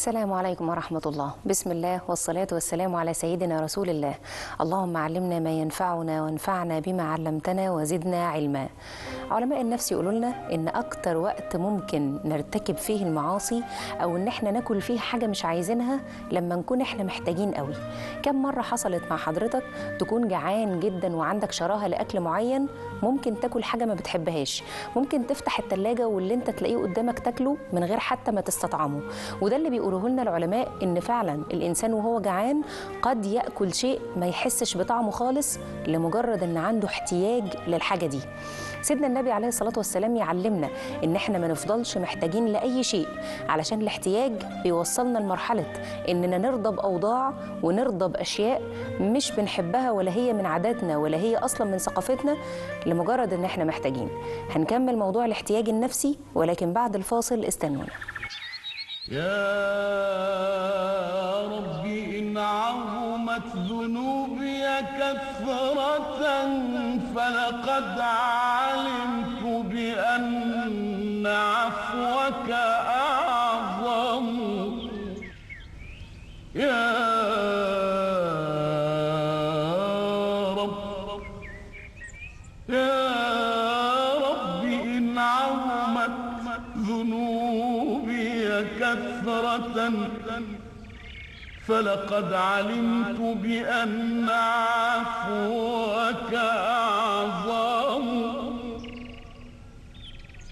السلام عليكم ورحمة الله. بسم الله والصلاة والسلام على سيدنا رسول الله. اللهم علمنا ما ينفعنا وانفعنا بما علمتنا وزدنا علما. علماء النفس يقولوا لنا إن أكتر وقت ممكن نرتكب فيه المعاصي أو إن إحنا ناكل فيه حاجة مش عايزينها لما نكون إحنا محتاجين قوي. كم مرة حصلت مع حضرتك تكون جعان جدا وعندك شراهة لأكل معين، ممكن تاكل حاجة ما بتحبهاش، ممكن تفتح التلاجة واللي انت تلاقيه قدامك تاكله من غير حتى ما تستطعمه. وده اللي بيقولوه لنا العلماء، ان فعلا الانسان وهو جعان قد ياكل شيء ما يحسش بطعمه خالص لمجرد ان عنده احتياج للحاجة دي. سيدنا النبي عليه الصلاة والسلام يعلمنا ان احنا ما نفضلش محتاجين لأي شيء، علشان الاحتياج بيوصلنا لمرحلة اننا نرضى بأوضاع ونرضى بأشياء مش بنحبها ولا هي من عاداتنا ولا هي اصلا من ثقافتنا لمجرد ان احنا محتاجين. هنكمل موضوع الاحتياج النفسي ولكن بعد الفاصل، استنونا. يا ربي إن عظمت ذنوبي كثرة فلقد علمت بأن عفوك أعظم. يا رب يا ربي إن عظمت ذنوبي كثرة فلقد علمت بأن عفوك أعظم.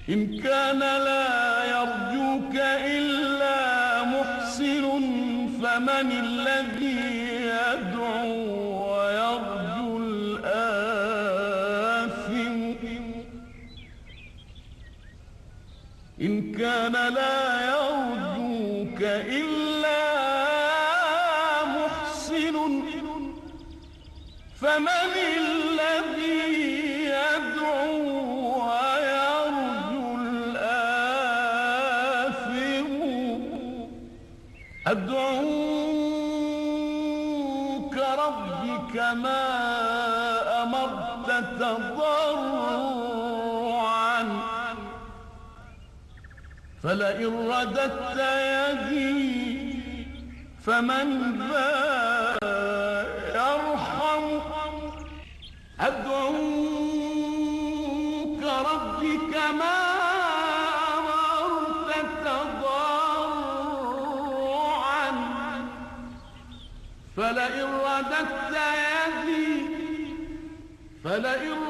إن كان لا يرجوك إلا محسن فمن الذي يدعو ويرجو الآثم. إن كان لا يرجوك إلا محسن فمن الذي يدعو ويرجو الآثم. أدعوك ربي كما أمرت تضرعا، فلئن رددت يدي فمن ذا يرحم. أدعوك ربي كما أمرت تضرعا، فلئن رددت يدي فمن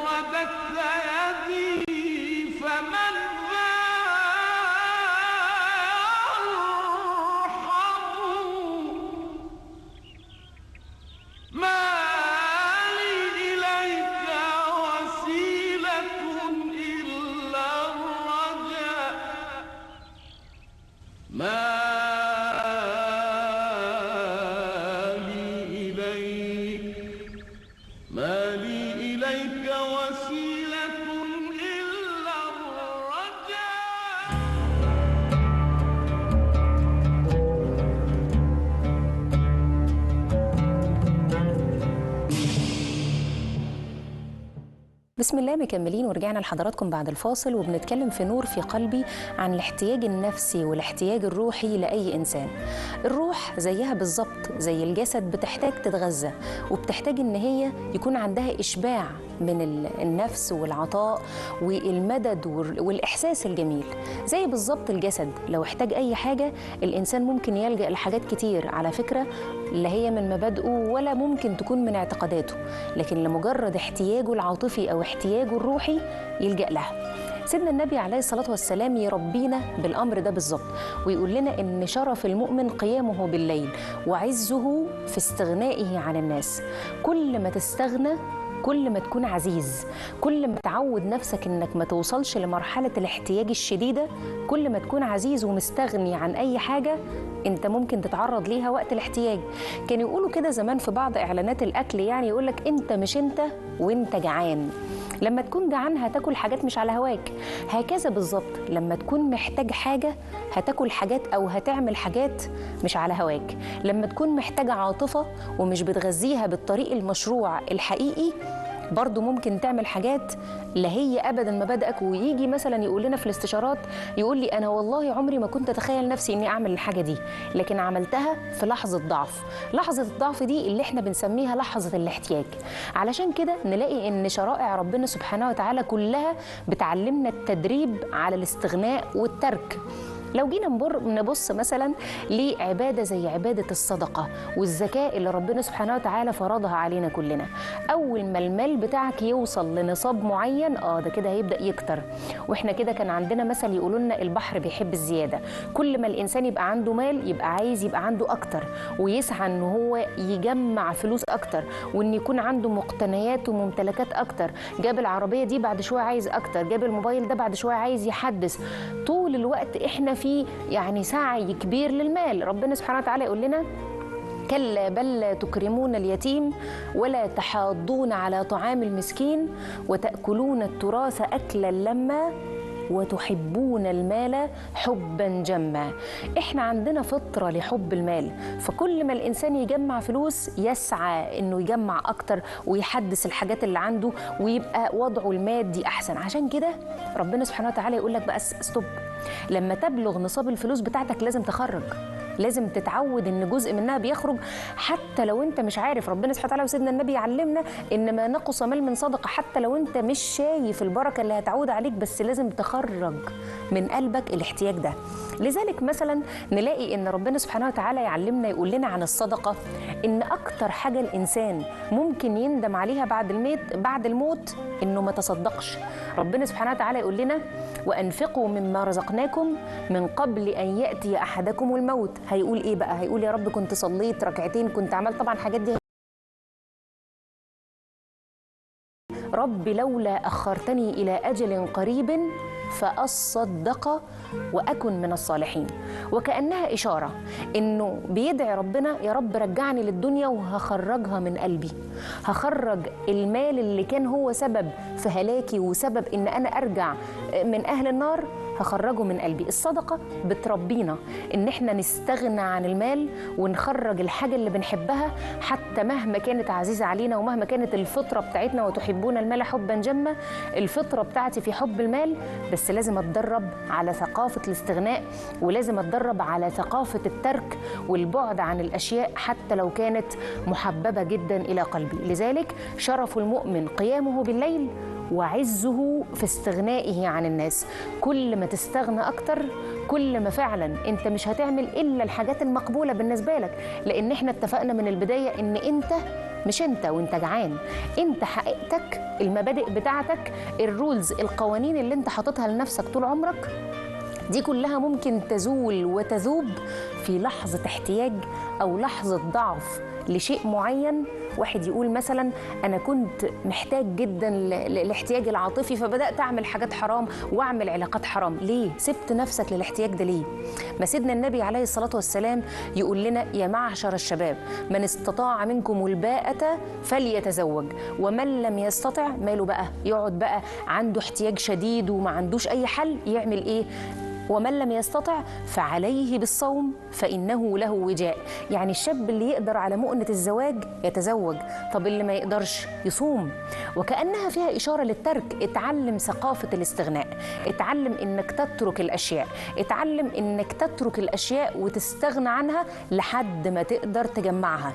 بسم الله. مكملين ورجعنا لحضراتكم بعد الفاصل، وبنتكلم في نور في قلبي عن الاحتياج النفسي والاحتياج الروحي لأي إنسان. الروح زيها بالظبط زي الجسد، بتحتاج تتغذى وبتحتاج إن هي يكون عندها إشباع من النفس والعطاء والمدد والإحساس الجميل. زي بالظبط الجسد لو احتاج أي حاجة، الإنسان ممكن يلجأ لحاجات كتير على فكرة لا هي من مبادئه ولا ممكن تكون من اعتقاداته، لكن لمجرد احتياجه العاطفي أو احتياجه الروحي يلجأ لها. سيدنا النبي عليه الصلاة والسلام يربينا بالأمر ده بالظبط، ويقول لنا إن شرف المؤمن قيامه بالليل وعزه في استغنائه عن الناس. كل ما تستغنى كل ما تكون عزيز، كل ما تعود نفسك إنك ما توصلش لمرحلة الاحتياج الشديدة، كل ما تكون عزيز ومستغني عن أي حاجة انت ممكن تتعرض ليها وقت الاحتياج. كان يقولوا كده زمان في بعض اعلانات الاكل، يعني يقولك انت مش انت وانت جعان. لما تكون جعان هتاكل حاجات مش على هواك، هكذا بالظبط لما تكون محتاج حاجة هتاكل حاجات أو هتعمل حاجات مش على هواك. لما تكون محتاج عاطفة ومش بتغذيها بالطريق المشروع الحقيقي برضو ممكن تعمل حاجات لا هي ابدا مبادئك، ويجي مثلا يقول لنا في الاستشارات، يقول لي انا والله عمري ما كنت اتخيل نفسي اني اعمل الحاجه دي، لكن عملتها في لحظه ضعف. لحظه الضعف دي اللي احنا بنسميها لحظه الاحتياج. علشان كده نلاقي ان شرائع ربنا سبحانه وتعالى كلها بتعلمنا التدريب على الاستغناء والترك. لو جينا نبص مثلا لعبادة زي عبادة الصدقة والزكاة اللي ربنا سبحانه وتعالى فرضها علينا كلنا، أول ما المال بتاعك يوصل لنصاب معين ده كده هيبدأ يكتر. وإحنا كده كان عندنا مثل يقولوا لنا البحر بيحب الزيادة، كل ما الإنسان يبقى عنده مال يبقى عايز يبقى عنده أكتر، ويسعى إن هو يجمع فلوس أكتر، وإن يكون عنده مقتنيات وممتلكات أكتر. جاب العربية دي بعد شوية عايز أكتر، جاب الموبايل ده بعد شوية عايز يحدث. طول الوقت إحنا في يعني سعي كبير للمال. ربنا سبحانه وتعالى يقول لنا كلا بل تكرمون اليتيم ولا تحاضون على طعام المسكين وتأكلون التراث أكلا لما وتحبون المال حبا جما. احنا عندنا فطرة لحب المال، فكل ما الإنسان يجمع فلوس يسعى إنه يجمع أكتر ويحدث الحاجات اللي عنده ويبقى وضعه المادي أحسن. عشان كده ربنا سبحانه وتعالى يقول لك بقى ستوب، لما تبلغ نصاب الفلوس بتاعتك لازم تخرج، لازم تتعود ان جزء منها بيخرج حتى لو انت مش عارف. ربنا سبحانه وتعالى وسيدنا النبي يعلمنا ان ما نقص مال من صدقه، حتى لو انت مش شايف البركه اللي هتعود عليك، بس لازم تخرج من قلبك الاحتياج ده. لذلك مثلا نلاقي ان ربنا سبحانه وتعالى يعلمنا يقول لنا عن الصدقه ان اكتر حاجه الانسان ممكن يندم عليها بعد الموت انه ما تصدقش. ربنا سبحانه وتعالى يقول لنا وانفقوا مما رزقناكم من قبل ان ياتي احدكم الموت. هيقول ايه بقى؟ هيقول يا رب كنت صليت ركعتين، كنت عملت طبعا حاجات دي، رب لولا اخرتني الى اجل قريب فاصدق واكن من الصالحين. وكانها اشاره انه بيدعي ربنا يا رب رجعني للدنيا وهخرجها من قلبي، هخرج المال اللي كان هو سبب في هلاكي وسبب ان انا ارجع من اهل النار، هخرجه من قلبي. الصدقه بتربينا ان احنا نستغنى عن المال ونخرج الحاجه اللي بنحبها حتى مهما كانت عزيزه علينا ومهما كانت الفطره بتاعتنا وتحبون المال حبا جما. الفطره بتاعتي في حب المال، بس لازم اتدرب على ثقافه الاستغناء، ولازم اتدرب على ثقافه الترك والبعد عن الاشياء حتى لو كانت محببه جدا الى قلبي. لذلك شرف المؤمن قيامه بالليل وعزه في استغنائه عن الناس. كل ما تستغنى أكتر كل ما فعلا أنت مش هتعمل إلا الحاجات المقبولة بالنسبة لك، لأن إحنا اتفقنا من البداية إن أنت مش أنت وأنت جعان، أنت حقيقتك المبادئ بتاعتك الرولز القوانين اللي أنت حاططها لنفسك طول عمرك دي كلها ممكن تزول وتذوب في لحظة احتياج أو لحظة ضعف لشيء معين. واحد يقول مثلا أنا كنت محتاج جدا للاحتياج العاطفي فبدأت أعمل حاجات حرام وأعمل علاقات حرام. ليه؟ سبت نفسك للاحتياج ده ليه؟ ما سيدنا النبي عليه الصلاة والسلام يقول لنا يا معشر الشباب من استطاع منكم الباءة فليتزوج، ومن لم يستطع ماله بقى يقعد بقى عنده احتياج شديد وما عندوش أي حل، يعمل إيه؟ ومن لم يستطع فعليه بالصوم فإنه له وجاء. يعني الشاب اللي يقدر على مؤنة الزواج يتزوج، طب اللي ما يقدرش يصوم. وكأنها فيها إشارة للترك. اتعلم ثقافة الاستغناء، اتعلم إنك تترك الأشياء، اتعلم إنك تترك الأشياء وتستغنى عنها لحد ما تقدر تجمعها.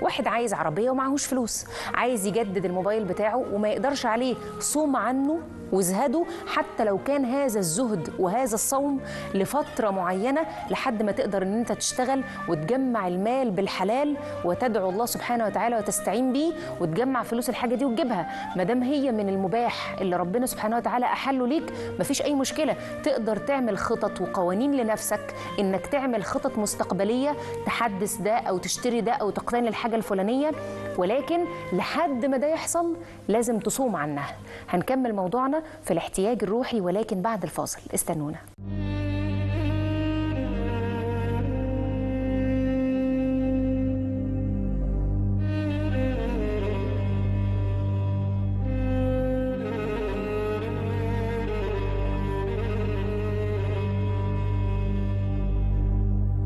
واحد عايز عربية ومعهوش فلوس، عايز يجدد الموبايل بتاعه وما يقدرش عليه، صوم عنه وازهده حتى لو كان هذا الزهد وهذا الصوم لفترة معينة لحد ما تقدر ان انت تشتغل وتجمع المال بالحلال وتدعو الله سبحانه وتعالى وتستعين بيه وتجمع فلوس الحاجة دي وتجيبها. ما دام هي من المباح اللي ربنا سبحانه وتعالى أحله ليك مفيش أي مشكلة. تقدر تعمل خطط وقوانين لنفسك انك تعمل خطط مستقبلية تحدث ده أو تشتري ده أو تقتني الحاجة الفلانية، ولكن لحد ما ده يحصل لازم تصوم عنها. هنكمل موضوعنا في الاحتياج الروحي ولكن بعد الفاصل، استنونا.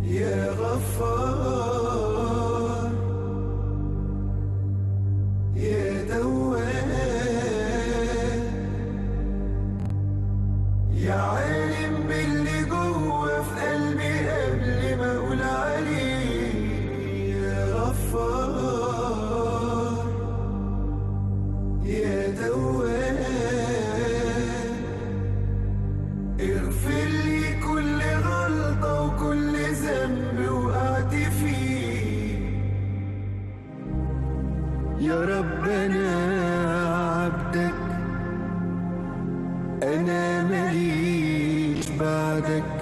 يا غفار يا دواب يا دوام اغفر لي كل غلطة وكل ذنب وقعت فيه. يا رب أنا عبدك، أنا ماليش بعدك،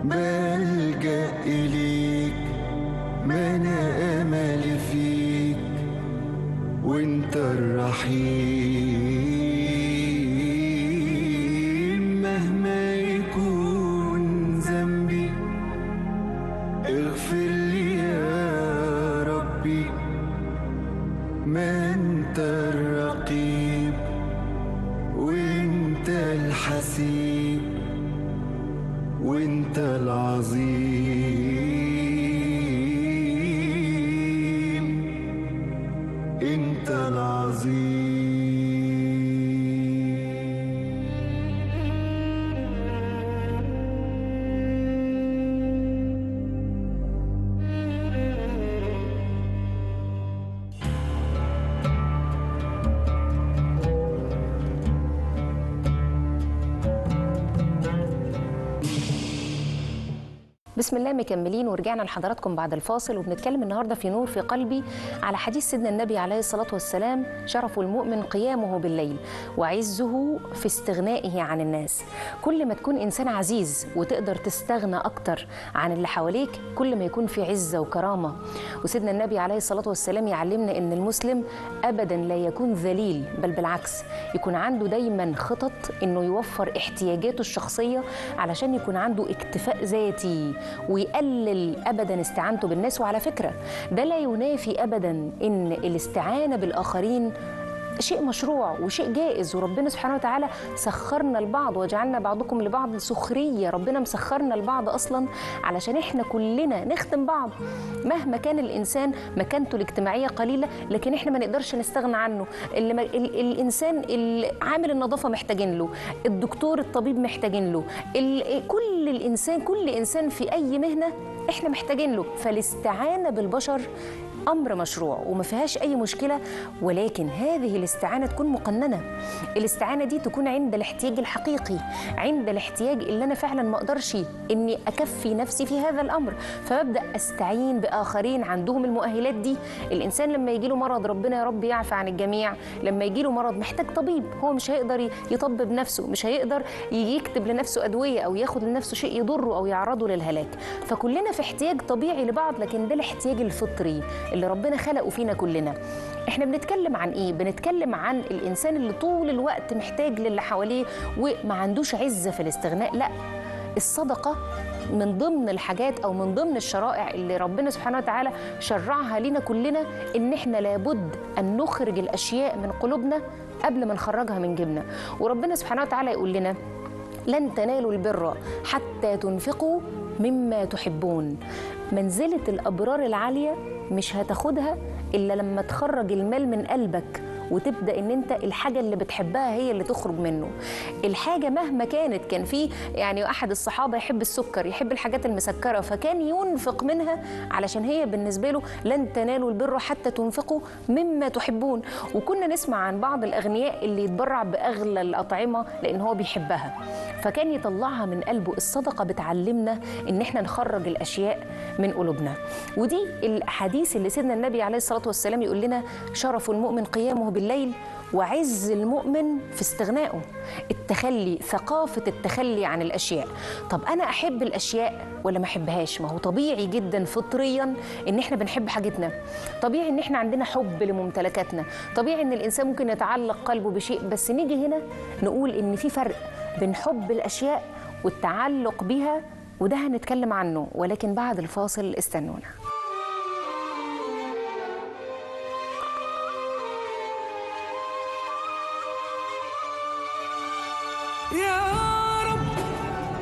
بلجأ إليك، ما أنا أملي فيك، وانت الرحيم. مهما يكون ذنبي اغفر لي يا ربي، ما انت الرقيب وانت الحسيب وانت العظيم، انت العظيم. بسم الله، مكملين ورجعنا لحضراتكم بعد الفاصل، وبنتكلم النهارده في نور في قلبي على حديث سيدنا النبي عليه الصلاة والسلام: شرف المؤمن قيامه بالليل وعزه في استغنائه عن الناس. كل ما تكون إنسان عزيز وتقدر تستغنى أكتر عن اللي حواليك، كل ما يكون في عزة وكرامة. وسيدنا النبي عليه الصلاة والسلام يعلمنا إن المسلم أبدا لا يكون ذليل، بل بالعكس يكون عنده دايما خطط إنه يوفر احتياجاته الشخصية علشان يكون عنده اكتفاء ذاتي، ويقلل أبدا استعانته بالناس. وعلى فكرة ده لا ينافي أبدا إن الاستعانة بالآخرين شيء مشروع وشيء جائز، وربنا سبحانه وتعالى سخرنا البعض وجعلنا بعضكم لبعض سخرية. ربنا مسخرنا البعض أصلا علشان إحنا كلنا نخدم بعض. مهما كان الإنسان مكانته الاجتماعية قليلة، لكن إحنا ما نقدرش نستغنى عنه. الإنسان عامل النظافة محتاجين له، الدكتور الطبيب محتاجين له، كل إنسان في أي مهنة إحنا محتاجين له. فالاستعانة بالبشر أمر مشروع وما فيهاش أي مشكلة، ولكن هذه الاستعانة تكون مقننة. الاستعانة دي تكون عند الاحتياج الحقيقي، عند الاحتياج اللي أنا فعلا ما أقدرش إني أكفي نفسي في هذا الأمر، فببدأ أستعين بآخرين عندهم المؤهلات دي. الإنسان لما يجيله مرض، ربنا يا رب يعفى عن الجميع، لما يجيله مرض محتاج طبيب، هو مش هيقدر يطبب نفسه، مش هيقدر يكتب لنفسه أدوية أو ياخد لنفسه شيء يضره أو يعرضه للهلاك. فكلنا في احتياج طبيعي لبعض، لكن ده الاحتياج الفطري اللي ربنا خلقه فينا كلنا. احنا بنتكلم عن ايه؟ بنتكلم عن الانسان اللي طول الوقت محتاج للي حواليه وما عندوش عزة في الاستغناء. لا، الصدقة من ضمن الحاجات او من ضمن الشرائع اللي ربنا سبحانه وتعالى شرعها لنا كلنا، ان احنا لابد ان نخرج الاشياء من قلوبنا قبل ما نخرجها من جيبنا. وربنا سبحانه وتعالى يقول لنا: لن تنالوا البر حتى تنفقوا مما تحبون. منزلة الأبرار العالية مش هتاخدها إلا لما تخرج المال من قلبك وتبدأ إن أنت الحاجة اللي بتحبها هي اللي تخرج منه. الحاجة مهما كانت، كان في يعني أحد الصحابة يحب السكر، يحب الحاجات المسكرة، فكان ينفق منها علشان هي بالنسبة له لن تنالوا البر حتى تنفقوا مما تحبون. وكنا نسمع عن بعض الأغنياء اللي يتبرع بأغلى الأطعمة لأن هو بيحبها، فكان يطلعها من قلبه. الصدقة بتعلمنا إن احنا نخرج الأشياء من قلوبنا. ودي الحديث اللي سيدنا النبي عليه الصلاة والسلام يقول لنا: شرف المؤمن قيامه بالليل وعز المؤمن في استغنائه. التخلي، ثقافة التخلي عن الأشياء. طب أنا أحب الأشياء ولا ما أحبهاش؟ ما هو طبيعي جدا فطريا إن إحنا بنحب حاجتنا، طبيعي إن إحنا عندنا حب لممتلكاتنا، طبيعي إن الإنسان ممكن يتعلق قلبه بشيء. بس نيجي هنا نقول إن في فرق بين حب الأشياء والتعلق بها، وده هنتكلم عنه، ولكن بعد الفاصل استنونا. يا رب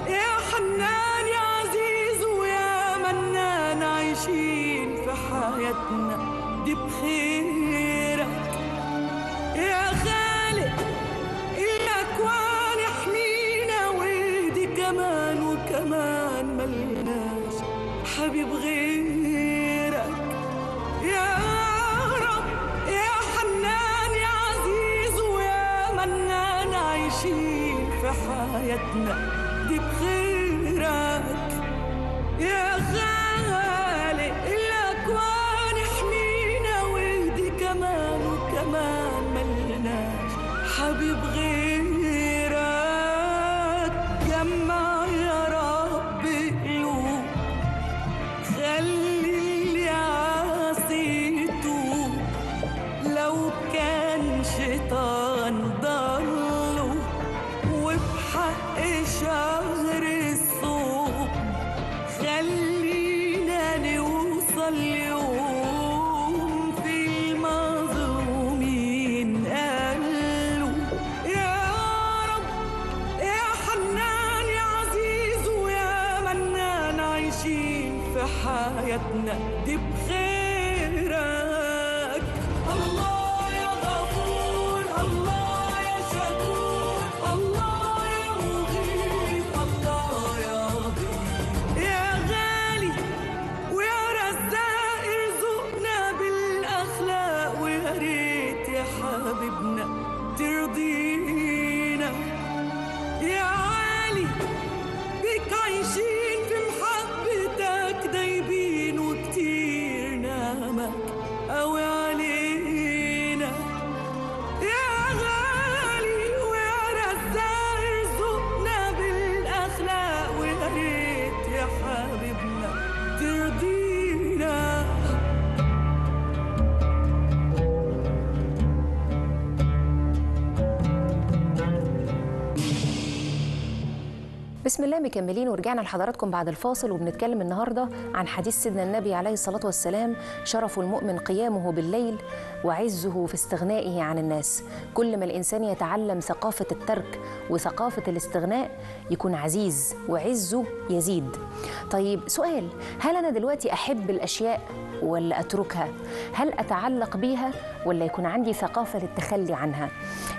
يا حنان يا عزيز ويا منان، عايشين في حياتنا دي بخيرك. يا خالق الأكوان احمينا، واهدي كمان وكمان ملناش حبيب غيرك. يا رب يا حنان حياتنا دي بخيرك يا خالق الأكوان، احمينا واهدي كمان وكمان ملناش حبيب غيرك. جمع يا رب قلوب، خلي اللي عاصي يتوب، لو كان شيطان ضله وبحق شهر الصوم، خلينا نوصل يوم في المظلومين قالوا يا رب يا حنان يا عزيز ويا منان، عايشين في حياتنا دي بخيرك. الله يا غفور، الله يا شكور، الله يا مغيث، الله يا لطيف يا غالي ويا رزاق، ارزقنا بالاخلاق ويا ريت يا حبيبنا ترضينا. يا عالي بك عايشين في محبتك دايبين، وكتير نعمك قوي علينا. يا غالي ويا رزاق ارزقنا بالاخلاق ويا ريت يا حبيبنا ترضينا. بسم الله، مكملين ورجعنا لحضراتكم بعد الفاصل، وبنتكلم النهارده عن حديث سيدنا النبي عليه الصلاة والسلام: شرف المؤمن قيامه بالليل وعزه في استغنائه عن الناس. كل ما الإنسان يتعلم ثقافة الترك وثقافة الاستغناء يكون عزيز وعزه يزيد. طيب سؤال، هل أنا دلوقتي أحب الأشياء ولا أتركها؟ هل أتعلق بيها ولا يكون عندي ثقافة للتخلي عنها؟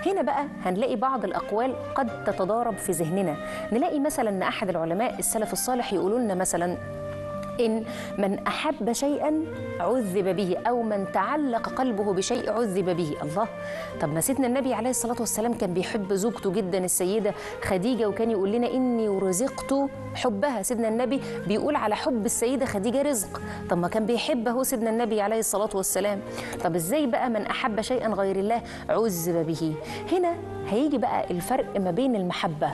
هنا بقى هنلاقي بعض الأقوال قد تتضارب في ذهننا. نلاقي مثلا أن أحد العلماء السلف الصالح يقولوا لنا مثلا إن من أحب شيئا عذب به، أو من تعلق قلبه بشيء عذب به. الله، طب ما سيدنا النبي عليه الصلاة والسلام كان بيحب زوجته جدا السيدة خديجة، وكان يقول لنا إني رزقت حبها. سيدنا النبي بيقول على حب السيدة خديجة رزق. طب ما كان بيحبه سيدنا النبي عليه الصلاة والسلام. طب إزاي بقى من أحب شيئا غير الله عذب به؟ هنا هيجي بقى الفرق ما بين المحبة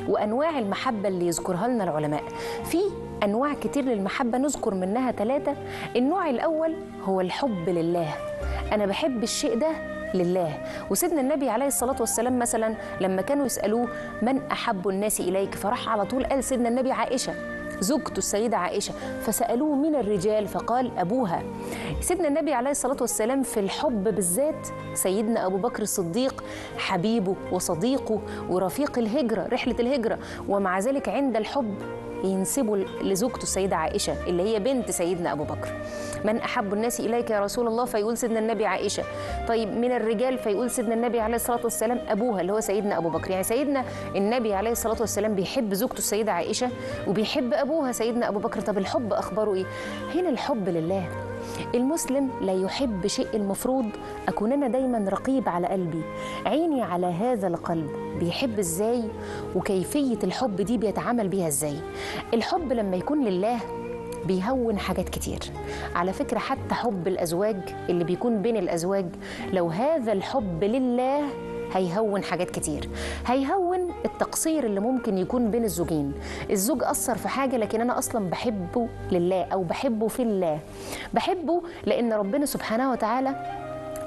وأنواع المحبة اللي يذكرها لنا العلماء. في أنواع كتير للمحبة، نذكر منها 3. النوع الأول هو الحب لله، أنا بحب الشيء ده لله. وسيدنا النبي عليه الصلاة والسلام مثلا لما كانوا يسألوه من أحب الناس إليك، فراح على طول قال سيدنا النبي عائشة، زوجته السيدة عائشة. فسألوه من الرجال فقال أبوها. سيدنا النبي عليه الصلاة والسلام في الحب بالذات سيدنا أبو بكر الصديق حبيبه وصديقه ورفيق الهجرة، رحلة الهجرة، ومع ذلك عند الحب ينسبوا لزوجته السيدة عائشة اللي هي بنت سيدنا أبو بكر. من أحب الناس إليك يا رسول الله، فيقول سيدنا النبي عائشة. طيب من الرجال فيقول سيدنا النبي عليه الصلاة والسلام أبوها اللي هو سيدنا أبو بكر. يعني سيدنا النبي عليه الصلاة والسلام بيحب زوجته السيدة عائشة وبيحب أبوها سيدنا أبو بكر. طب الحب أخباره إيه؟ هنا الحب لله. المسلم لا يحب شيء المفروض أكون أنا دايما رقيب على قلبي، عيني على هذا القلب بيحب إزاي، وكيفية الحب دي بيتعامل بيها إزاي. الحب لما يكون لله بيهون حاجات كتير. على فكرة حتى حب الأزواج اللي بيكون بين الأزواج، لو هذا الحب لله هيهون حاجات كتير. هيهون التقصير اللي ممكن يكون بين الزوجين. الزوج أثر في حاجة لكن أنا أصلا بحبه لله أو بحبه في الله، بحبه لأن ربنا سبحانه وتعالى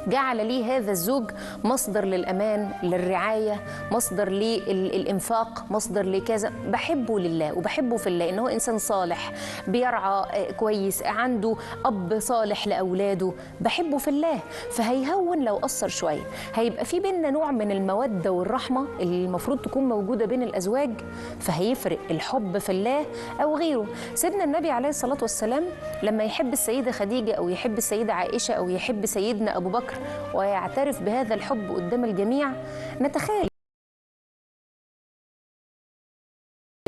جعل لي هذا الزوج مصدر للأمان، للرعاية، مصدر للإنفاق، مصدر لكذا. بحبه لله وبحبه في الله، إنه إنسان صالح بيرعى كويس، عنده أب صالح لأولاده، بحبه في الله. فهيهون لو أثر شوية، هيبقى في بيننا نوع من المودة والرحمة اللي المفروض تكون موجودة بين الأزواج، فهيفرق الحب في الله أو غيره. سيدنا النبي عليه الصلاة والسلام لما يحب السيدة خديجة أو يحب السيدة عائشة أو يحب سيدنا أبو بكر ويعترف بهذا الحب قدام الجميع، نتخيل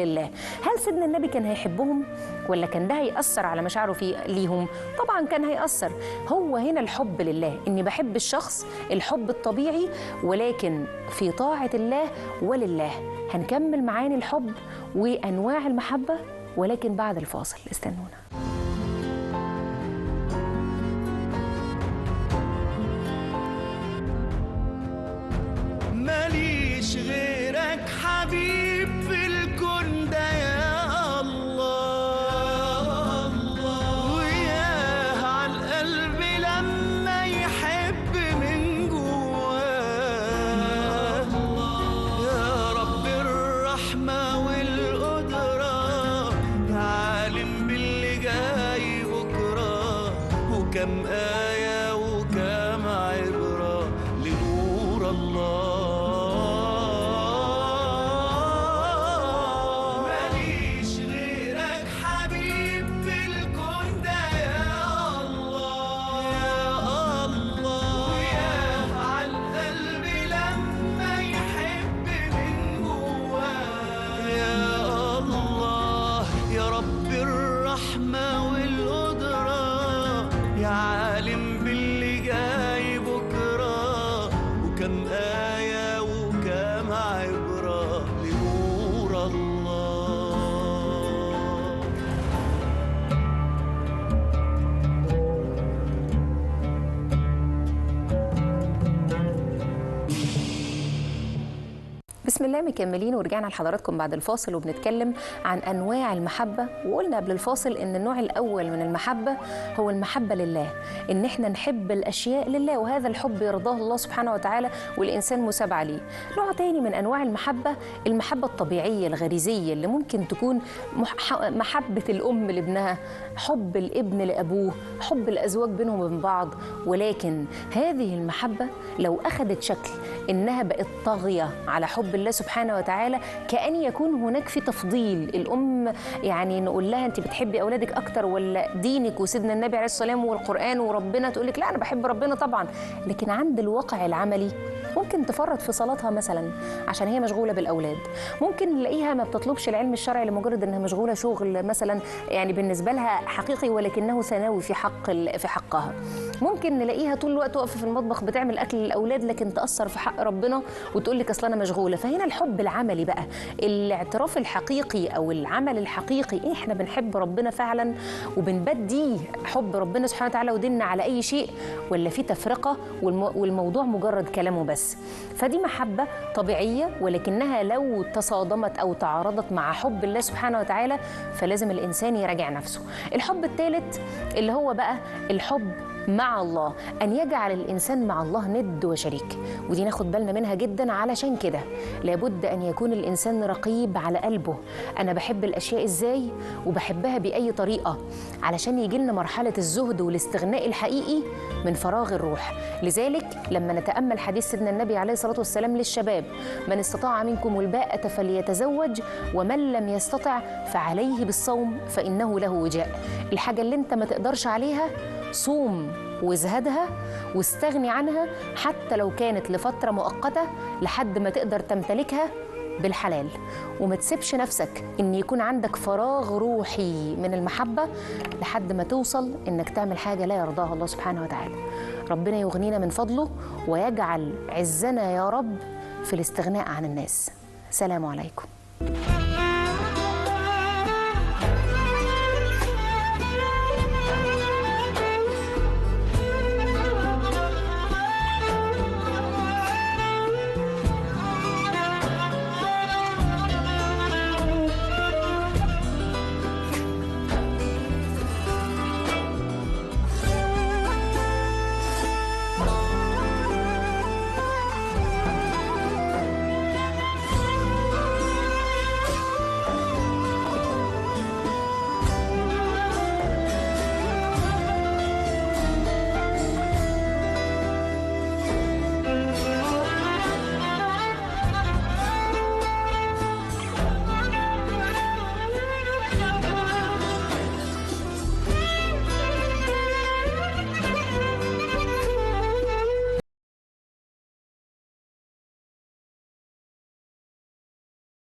لله. هل سيدنا النبي كان هيحبهم ولا كان ده هيأثر على مشاعره ليهم؟ طبعا كان هيأثر. هو هنا الحب لله، اني بحب الشخص الحب الطبيعي ولكن في طاعة الله ولله. هنكمل معاني الحب وأنواع المحبة ولكن بعد الفاصل، استنونا. ماليش غيرك حبيب في الكون ده يا الله، وياه عالقلب لما يحب من جواه. يا رب الرحمة والقدرة، يا عالم باللي جاي بكرة، وكم آية وكم عبرة لنور الله. بسم الله، مكملين ورجعنا لحضراتكم بعد الفاصل وبنتكلم عن أنواع المحبة. وقلنا قبل الفاصل إن النوع الأول من المحبة هو المحبة لله، إن إحنا نحب الأشياء لله، وهذا الحب يرضاه الله سبحانه وتعالى والإنسان مساب عليه. نوع تاني من أنواع المحبة المحبة الطبيعية الغريزية، اللي ممكن تكون محبة الأم لابنها، حب الابن لأبوه، حب الأزواج بينهم وبين بعض. ولكن هذه المحبة لو أخذت شكل إنها بقت طاغية على حب الله سبحانه وتعالى، كأن يكون هناك في تفضيل. الأم يعني نقول لها أنت بتحبي أولادك أكتر ولا دينك وسيدنا النبي عليه الصلاة والسلام والقرآن وربنا، تقول لك لا أنا بحب ربنا طبعا، لكن عند الواقع العملي ممكن تفرط في صلاتها مثلا عشان هي مشغولة بالأولاد. ممكن نلاقيها ما بتطلبش العلم الشرعي لمجرد أنها مشغولة شغل مثلا يعني بالنسبة لها حقيقي ولكنه ثانوي في حقها. ممكن نلاقيها طول الوقت واقفة في المطبخ بتعمل أكل للأولاد لكن تأثر في حق ربنا وتقول لك أصلا أنا مشغولة. فهنا الحب العملي بقى، الاعتراف الحقيقي أو العمل الحقيقي، إحنا بنحب ربنا فعلا وبنبدي حب ربنا سبحانه وتعالى وديننا على أي شيء، ولا في تفرقة والموضوع مجرد كلامه بس. فدي محبة طبيعية، ولكنها لو تصادمت أو تعارضت مع حب الله سبحانه وتعالى فلازم الإنسان يراجع نفسه. الحب الثالث اللي هو بقى الحب مع الله، أن يجعل الإنسان مع الله ند وشريك، ودي ناخد بالنا منها جدا. علشان كده لابد أن يكون الإنسان رقيب على قلبه، أنا بحب الأشياء إزاي وبحبها بأي طريقة، علشان يجي لنا مرحلة الزهد والاستغناء الحقيقي من فراغ الروح. لذلك لما نتأمل حديث سيدنا النبي عليه الصلاة والسلام للشباب: من استطاع منكم الباءة فليتزوج ومن لم يستطع فعليه بالصوم فإنه له وجاء. الحاجة اللي انت ما تقدرش عليها صوم وازهدها واستغني عنها، حتى لو كانت لفترة مؤقتة لحد ما تقدر تمتلكها بالحلال. وما تسيبش نفسك ان يكون عندك فراغ روحي من المحبة لحد ما توصل انك تعمل حاجة لا يرضاها الله سبحانه وتعالى. ربنا يغنينا من فضله ويجعل عزنا يا رب في الاستغناء عن الناس. سلام عليكم.